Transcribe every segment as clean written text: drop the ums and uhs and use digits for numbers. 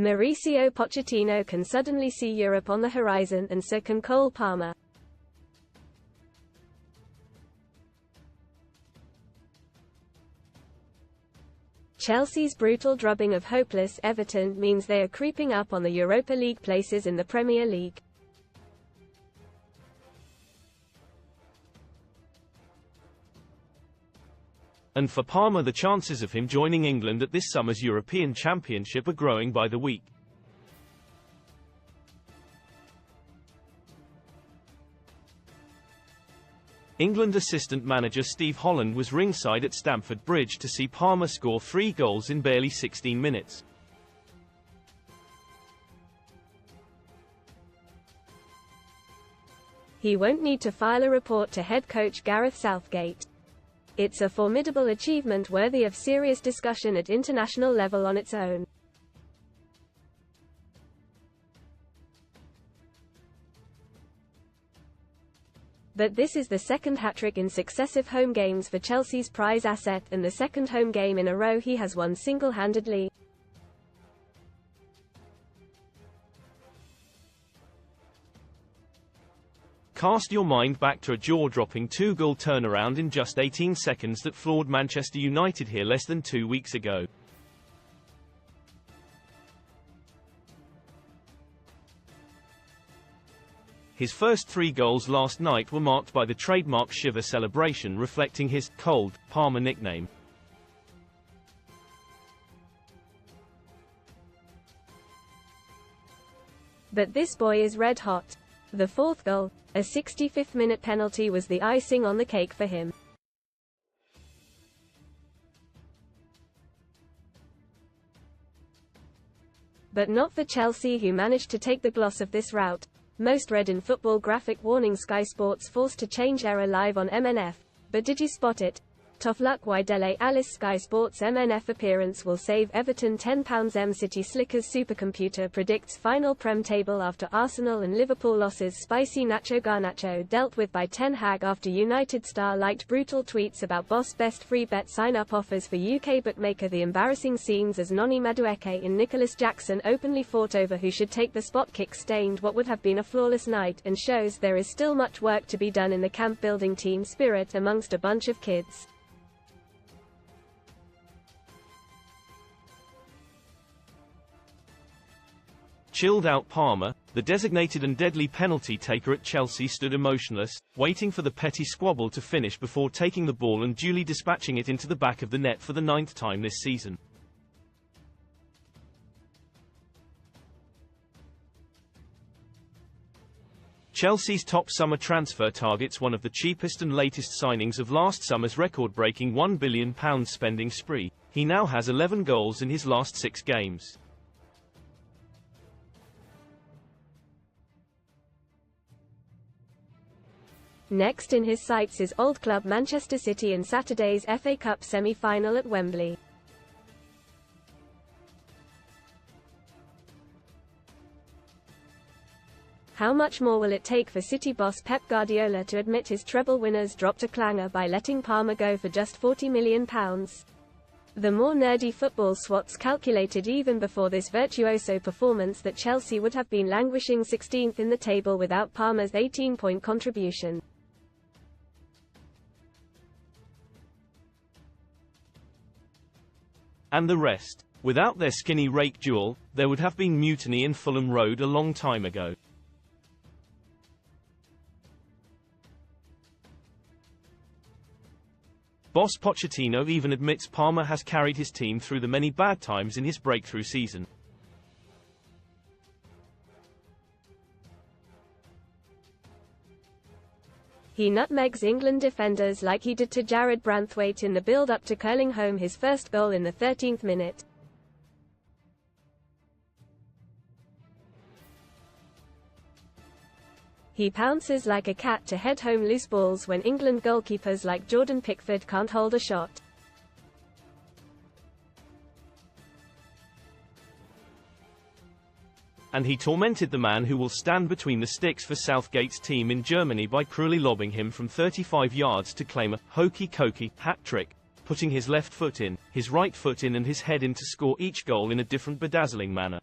Mauricio Pochettino can suddenly see Europe on the horizon, and so can Cole Palmer. Chelsea's brutal drubbing of hopeless Everton means they are creeping up on the Europa League places in the Premier League. And for Palmer, the chances of him joining England at this summer's European Championship are growing by the week. England assistant manager Steve Holland was ringside at Stamford Bridge to see Palmer score 3 goals in barely 16 minutes. He won't need to file a report to head coach Gareth Southgate. It's a formidable achievement worthy of serious discussion at international level on its own. But this is the second hat-trick in successive home games for Chelsea's prize asset, and the second home game in a row he has won single-handedly. Cast your mind back to a jaw-dropping 2-goal turnaround in just 18 seconds that floored Manchester United here less than 2 weeks ago. His first 3 goals last night were marked by the trademark shiver celebration reflecting his cold Palmer nickname. But this boy is red hot. The fourth goal, a 65th-minute penalty, was the icing on the cake for him. But not for Chelsea, who managed to take the gloss of this rout. Most read in football graphic warning: Sky Sports forced to change error live on MNF. But did you spot it? Tough luck Dele Alice. Sky Sports MNF appearance will save Everton £10. M City Slickers supercomputer predicts final Prem table after Arsenal and Liverpool losses. Spicy Nacho Garnacho dealt with by Ten Hag after United star liked brutal tweets about boss. Best free bet sign-up offers for UK bookmaker. The embarrassing scenes as Noni Madueke and Nicholas Jackson openly fought over who should take the spot kick stained what would have been a flawless night, and shows there is still much work to be done in the camp building team spirit amongst a bunch of kids. Chilled-out Palmer, the designated and deadly penalty taker at Chelsea, stood emotionless, waiting for the petty squabble to finish before taking the ball and duly dispatching it into the back of the net for the 9th time this season. Chelsea's top summer transfer targets one of the cheapest and latest signings of last summer's record-breaking £1 billion spending spree. He now has 11 goals in his last 6 games. Next in his sights is old club Manchester City in Saturday's FA Cup semi-final at Wembley. How much more will it take for City boss Pep Guardiola to admit his treble winners dropped a clanger by letting Palmer go for just £40 million? The more nerdy football swats calculated even before this virtuoso performance that Chelsea would have been languishing 16th in the table without Palmer's 18-point contribution. And the rest. Without their skinny rake duel, there would have been mutiny in Fulham Road a long time ago. Boss Pochettino even admits Palmer has carried his team through the many bad times in his breakthrough season. He nutmegs England defenders like he did to Jared Branthwaite in the build-up to curling home his first goal in the 13th minute. He pounces like a cat to head home loose balls when England goalkeepers like Jordan Pickford can't hold a shot. And he tormented the man who will stand between the sticks for Southgate's team in Germany by cruelly lobbing him from 35 yards to claim a hokey-cokey hat-trick, putting his left foot in, his right foot in and his head in to score each goal in a different bedazzling manner.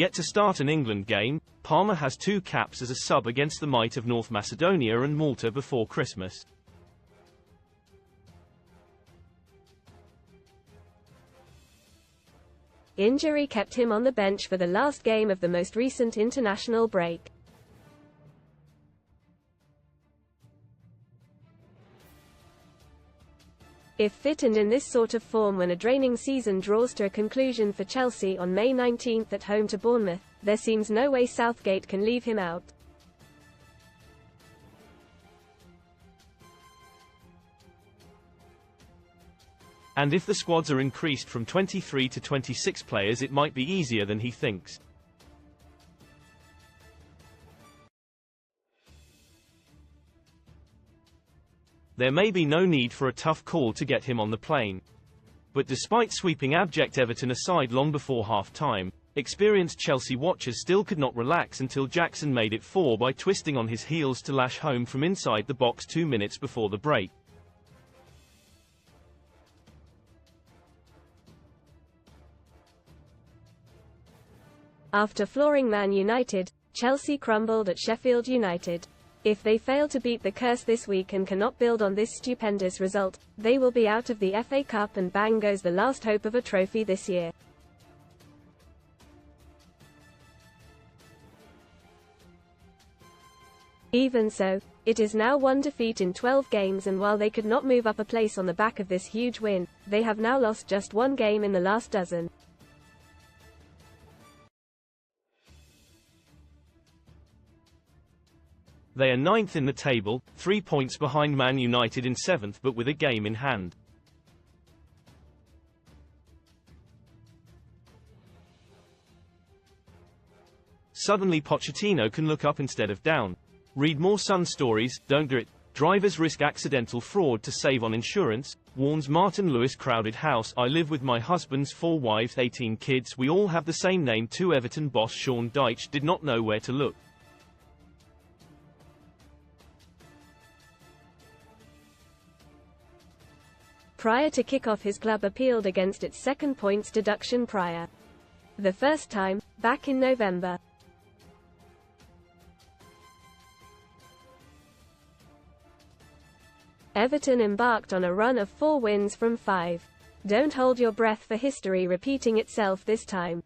Yet to start an England game, Palmer has 2 caps as a sub against the might of North Macedonia and Malta before Christmas. Injury kept him on the bench for the last game of the most recent international break. If fit and in this sort of form when a draining season draws to a conclusion for Chelsea on May 19 at home to Bournemouth, there seems no way Southgate can leave him out. And if the squads are increased from 23 to 26 players, it might be easier than he thinks. There may be no need for a tough call to get him on the plane. But despite sweeping abject Everton aside long before half-time, experienced Chelsea watchers still could not relax until Jackson made it 4 by twisting on his heels to lash home from inside the box 2 minutes before the break. After flooring Man United, Chelsea crumbled at Sheffield United. If they fail to beat the curse this week and cannot build on this stupendous result, they will be out of the FA Cup and bang goes the last hope of a trophy this year. Even so, it is now 1 defeat in 12 games, and while they could not move up a place on the back of this huge win, they have now lost just 1 game in the last dozen. They are 9th in the table, 3 points behind Man United in 7th but with a game in hand. Suddenly Pochettino can look up instead of down. Read more Sun stories, don't do it. Drivers risk accidental fraud to save on insurance, warns Martin Lewis. Crowded house. I live with my husband's 4 wives, 18 kids, we all have the same name too. Everton boss Sean Dyche did not know where to look. Prior to kick-off, his club appealed against its second points deduction prior. The first time, back in November. Everton embarked on a run of 4 wins from 5. Don't hold your breath for history repeating itself this time.